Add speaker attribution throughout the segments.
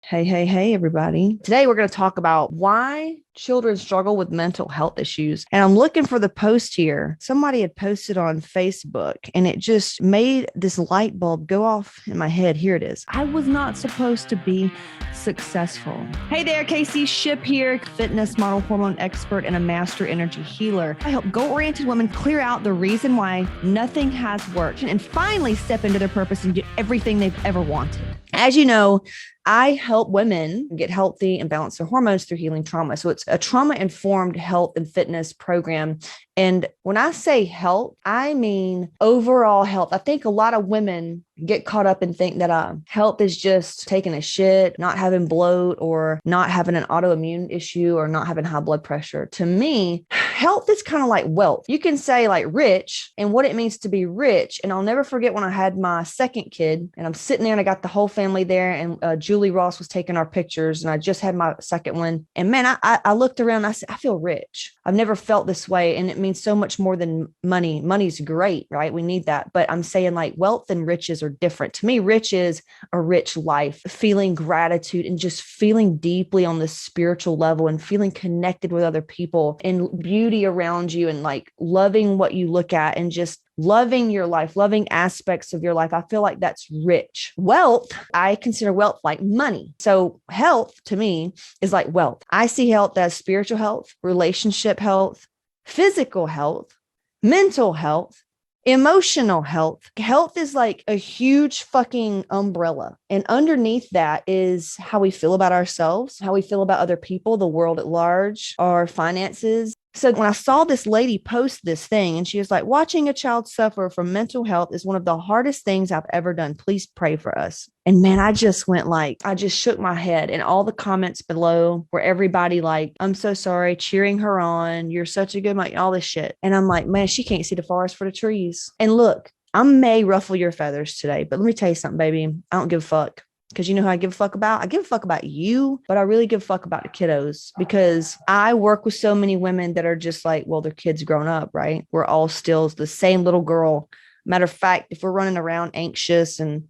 Speaker 1: Hey, hey, hey, everybody. Today we're going to talk about why children struggle with mental health issues. And I'm looking for the post here. Somebody had posted on Facebook and it just made this light bulb go off in my head. Here it is. I was not supposed to be successful. Hey there, Casey Ship here, fitness model, hormone expert, and a master energy healer. I help goal oriented women clear out the reason why nothing has worked and finally step into their purpose and get everything they've ever wanted. As you know, I help women get healthy and balance their hormones through healing trauma. So it's a trauma informed health and fitness program. And when I say health, I mean overall health. I think a lot of women get caught up and think that health is just taking a shit, not having bloat, or not having an autoimmune issue, or not having high blood pressure. To me, health is kind of like wealth. You can say like rich and what it means to be rich. And I'll never forget when I had my second kid and I'm sitting there and I got the whole family there and Julie Ross was taking our pictures and I just had my second one. And man, I looked around and I said, I feel rich. I've never felt this way. And it means so much more than money. Money's great, right? We need that. But I'm saying like wealth and riches are different. To me, rich is a rich life, feeling gratitude and just feeling deeply on the spiritual level and feeling connected with other people and beauty around you and like loving what you look at and just loving your life, loving aspects of your life. I feel like that's rich. Wealth, I consider wealth like money. So health to me is like wealth. I see health as spiritual health, relationship health, physical health, mental health, emotional health. Health is like a huge fucking umbrella. And underneath that is how we feel about ourselves, how we feel about other people, the world at large, our finances. So when I saw this lady post this thing and she was like, watching a child suffer from mental health is one of the hardest things I've ever done. Please pray for us. And man, I just went like, I just shook my head and all the comments below were everybody like, I'm so sorry, cheering her on. You're such a good mom, all this shit. And I'm like, man, she can't see the forest for the trees. And look, I may ruffle your feathers today, but let me tell you something, baby. I don't give a fuck. Because you know who I give a fuck about? I give a fuck about you, but I really give a fuck about the kiddos because I work with so many women that are just like, well, their kids grown up, right? We're all still the same little girl. Matter of fact, if we're running around anxious and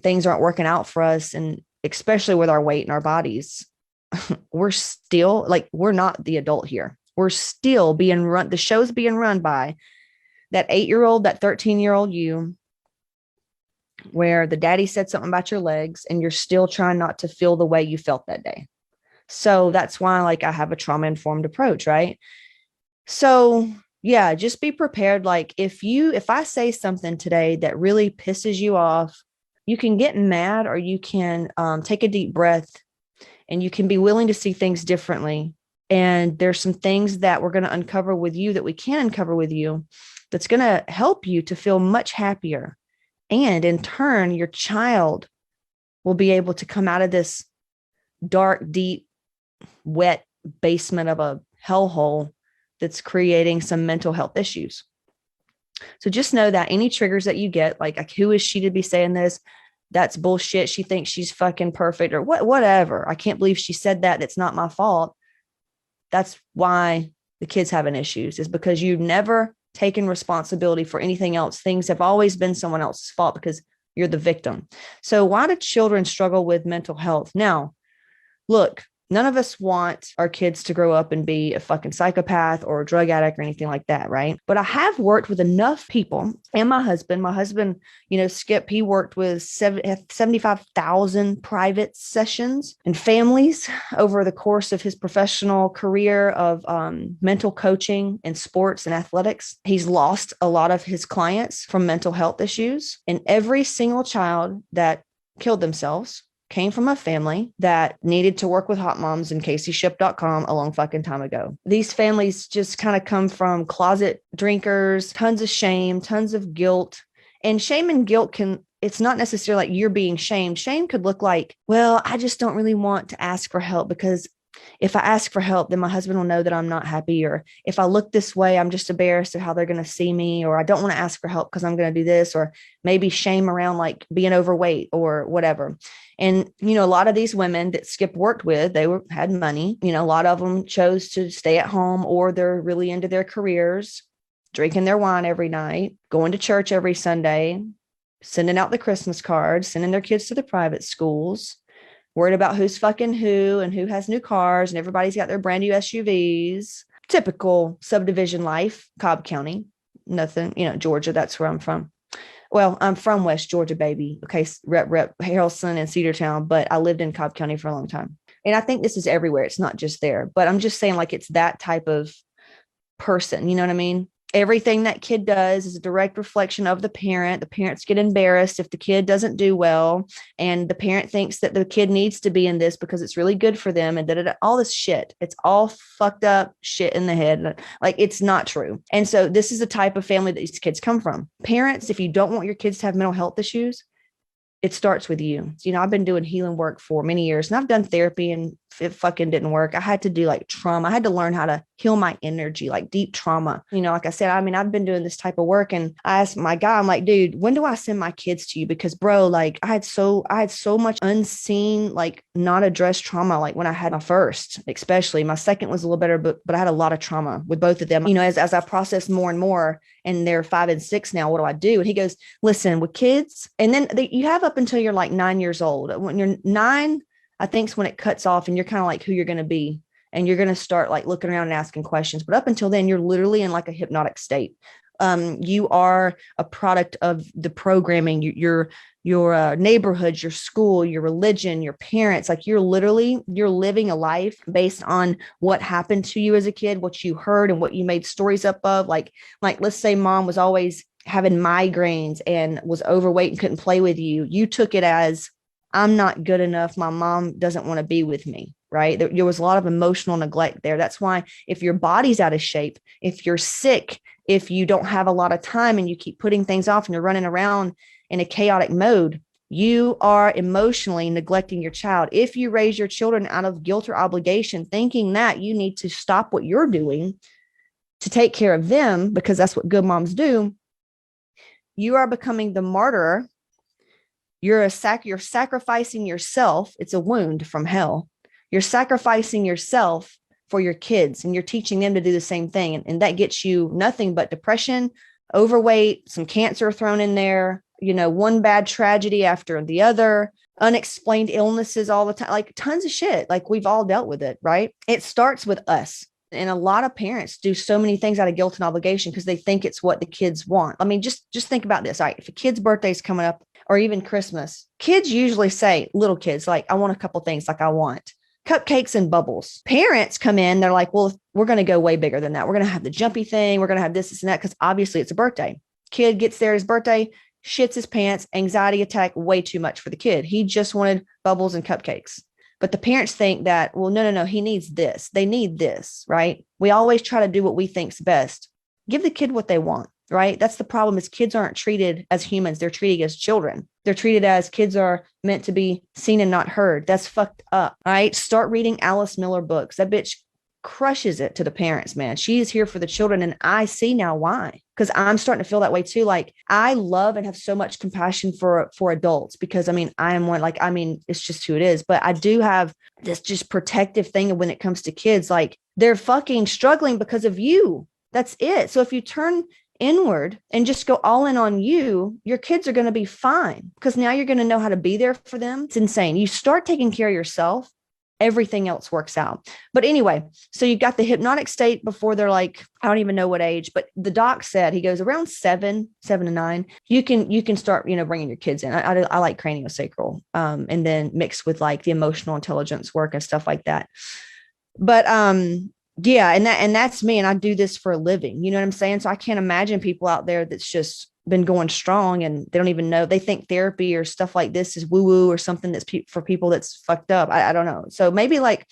Speaker 1: things aren't working out for us, and especially with our weight and our bodies, we're still like, we're not the adult here. We're still being run. The show's being run by that 8-year-old, that 13-year-old you, where the daddy said something about your legs and you're still trying not to feel the way you felt that day. So that's why like I have a trauma informed approach, right? So yeah, just be prepared. Like if I say something today that really pisses you off, you can get mad or you can take a deep breath and you can be willing to see things differently. And there's some things that we're going to uncover with you that we can uncover with you that's going to help you to feel much happier. And in turn, your child will be able to come out of this dark, deep, wet basement of a hellhole that's creating some mental health issues. So just know that any triggers that you get, like who is she to be saying this? That's bullshit. She thinks she's fucking perfect or whatever. I can't believe she said that. That's not my fault. That's why the kid's having issues is because you never taken responsibility for anything else. Things have always been someone else's fault because you're the victim. So why do children struggle with mental health? Now, look, none of us want our kids to grow up and be a fucking psychopath or a drug addict or anything like that, right? But I have worked with enough people and my husband, Skip, he worked with 75,000 private sessions and families over the course of his professional career of mental coaching in sports and athletics. He's lost a lot of his clients from mental health issues, and every single child that killed themselves came from a family that needed to work with hot moms and CaseyShip.com a long fucking time ago. These families just kind of come from closet drinkers, tons of shame, tons of guilt. And shame and guilt it's not necessarily like you're being shamed. Shame could look like, well, I just don't really want to ask for help because if I ask for help, then my husband will know that I'm not happy. Or if I look this way, I'm just embarrassed of how they're going to see me. Or I don't want to ask for help because I'm going to do this. Or maybe shame around like being overweight or whatever. And, a lot of these women that Skip worked with, had money. A lot of them chose to stay at home or they're really into their careers, drinking their wine every night, going to church every Sunday, sending out the Christmas cards, sending their kids to the private schools, worried about who's fucking who and who has new cars, and everybody's got their brand new SUVs. Typical subdivision life, Cobb County, nothing, Georgia, that's where I'm from. Well, I'm from West Georgia, baby. Okay, rep Harrelson and Cedartown, but I lived in Cobb County for a long time. And I think this is everywhere. It's not just there, but I'm just saying, like, it's that type of person. You know what I mean? Everything that kid does is a direct reflection of the parent. The parents get embarrassed if the kid doesn't do well, and the parent thinks that the kid needs to be in this because it's really good for them, and all this shit. It's all fucked up shit in the head. Like, it's not true. And so this is the type of family that these kids come from. Parents, if you don't want your kids to have mental health issues, it starts with you. I've been doing healing work for many years, and I've done therapy, and it fucking didn't work. I had to do like trauma. I had to learn how to heal my energy, like deep trauma. Like I said, I've been doing this type of work, and I asked my guy, I'm like, dude, when do I send my kids to you? Because bro, like I had so much unseen, like not addressed trauma. Like when I had my first, especially my second was a little better, but I had a lot of trauma with both of them. As I processed more and more, and they're 5 and 6 now, what do I do? And he goes, listen, with kids, and then you have up until you're like 9 years old. When you're 9, I think is when it cuts off, and you're kind of like who you're going to be, and you're going to start like looking around and asking questions. But up until then, you're literally in like a hypnotic state. You are a product of the programming, your neighborhood, your school, your religion, your parents. Like you're living a life based on what happened to you as a kid, what you heard and what you made stories up of. Like let's say mom was always having migraines and was overweight and couldn't play with you. You took it as, I'm not good enough. My mom doesn't want to be with me, right? There was a lot of emotional neglect there. That's why if your body's out of shape, if you're sick, if you don't have a lot of time and you keep putting things off and you're running around in a chaotic mode, you are emotionally neglecting your child. If you raise your children out of guilt or obligation, thinking that you need to stop what you're doing to take care of them, because that's what good moms do, you are becoming the martyr. You're sacrificing yourself. It's a wound from hell. You're sacrificing yourself for your kids, and you're teaching them to do the same thing. And that gets you nothing but depression, overweight, some cancer thrown in there, one bad tragedy after the other, unexplained illnesses all the time, like tons of shit. Like we've all dealt with it, right? It starts with us. And a lot of parents do so many things out of guilt and obligation because they think it's what the kids want. I mean, just think about this. All right, if a kid's birthday is coming up, or even Christmas, kids usually say, little kids, like, I want a couple things, like I want cupcakes and bubbles. Parents come in, they're like, well, we're going to go way bigger than that. We're going to have the jumpy thing. We're going to have this and that, because obviously it's a birthday. Kid gets there, his birthday, shits his pants, anxiety attack, way too much for the kid. He just wanted bubbles and cupcakes. But the parents think that, well, no, he needs this. They need this, right? We always try to do what we think's best. Give the kid what they want, right? That's the problem, is kids aren't treated as humans. They're treated as children. They're treated as kids are meant to be seen and not heard. That's fucked up, right? Start reading Alice Miller books. That bitch crushes it to the parents, man. She is here for the children. And I see now why, because I'm starting to feel that way too. Like I love and have so much compassion for adults, because I am one, like, it's just who it is. But I do have this just protective thing when it comes to kids. Like they're fucking struggling because of you. That's it. So if you turn inward and just go all in on you, your kids are going to be fine, because now you're going to know how to be there for them. It's insane. You start taking care of yourself, everything else works out. But anyway, so you've got the hypnotic state before they're like, I don't even know what age, but the doc said, he goes around 7 to 9, you can start, bringing your kids in. I like craniosacral, and then mixed with like the emotional intelligence work and stuff like that. But, yeah. And that's me. And I do this for a living. You know what I'm saying? So I can't imagine people out there that's just been going strong and they don't even know. They think therapy or stuff like this is woo woo or something that's for people that's fucked up. I don't know. So maybe like,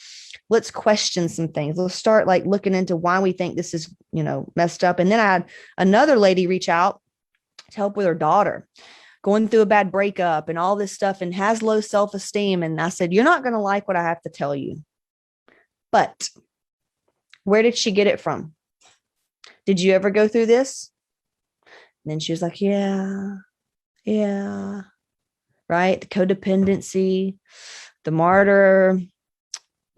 Speaker 1: let's question some things. Let's start like looking into why we think this is, messed up. And then I had another lady reach out to help with her daughter going through a bad breakup and all this stuff, and has low self-esteem. And I said, you're not going to like what I have to tell you, but where did she get it from? Did you ever go through this? And then she was like, yeah. Right. The codependency, the martyr,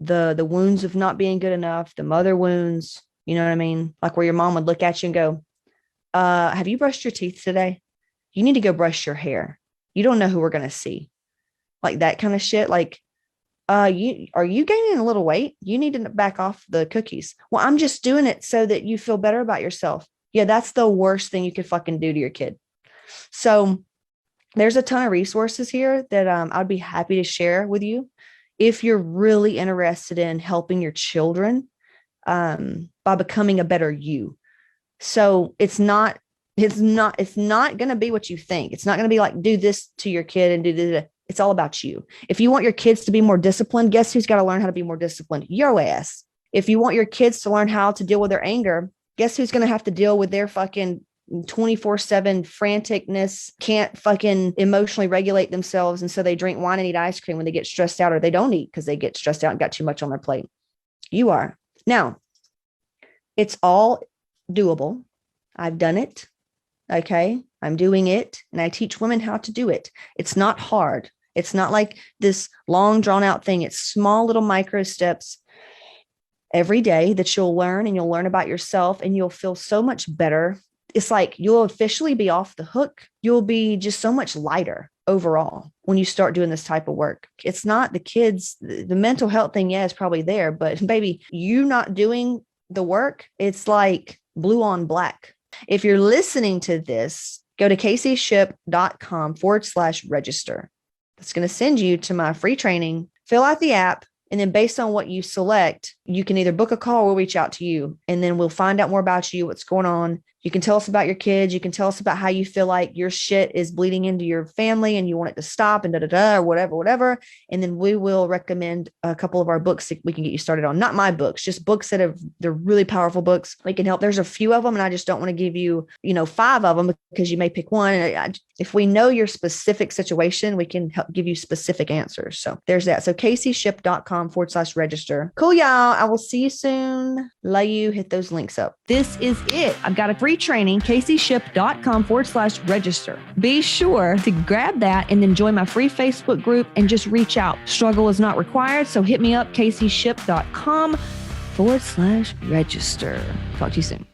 Speaker 1: the wounds of not being good enough, the mother wounds, you know what I mean? Like where your mom would look at you and go, have you brushed your teeth today? You need to go brush your hair. You don't know who we're going to see. Like that kind of shit. Like Are you gaining a little weight? You need to back off the cookies. Well, I'm just doing it so that you feel better about yourself. Yeah, that's the worst thing you could fucking do to your kid. So there's a ton of resources here that I'd be happy to share with you if you're really interested in helping your children by becoming a better you. So it's not going to be what you think. It's not going to be like, do this to your kid and do this. It's all about you. If you want your kids to be more disciplined, guess who's got to learn how to be more disciplined? Your ass. If you want your kids to learn how to deal with their anger, guess who's going to have to deal with their fucking 24/7 franticness, can't fucking emotionally regulate themselves. And so they drink wine and eat ice cream when they get stressed out, or they don't eat because they get stressed out and got too much on their plate. You are. Now, it's all doable. I've done it. Okay. I'm doing it, and I teach women how to do it. It's not hard. It's not like this long drawn out thing. It's small little micro steps every day that you'll learn, and you'll learn about yourself, and you'll feel so much better. It's like you'll officially be off the hook. You'll be just so much lighter overall when you start doing this type of work. It's not the kids, the mental health thing. Yeah, is probably there, but baby, you not doing the work, it's like blue on black. If you're listening to this, go to CaseyShip.com/register. That's going to send you to my free training. Fill out the app. And then based on what you select, you can either book a call or we'll reach out to you. And then we'll find out more about you, what's going on. You can tell us about your kids. You can tell us about how you feel like your shit is bleeding into your family and you want it to stop and or whatever. And then we will recommend a couple of our books that we can get you started on. Not my books, just books they're really powerful books. We can help. There's a few of them, and I just don't want to give you, 5 of them because you may pick one. And if we know your specific situation, we can help give you specific answers. So there's that. So CaseyShip.com/register. Cool, y'all. I will see you soon. Love you. Hit those links up. This is it. I've got a free training, CaseyShip.com/register. Be sure to grab that and then join my free Facebook group and just reach out. Struggle is not required. So hit me up, CaseyShip.com/register. Talk to you soon.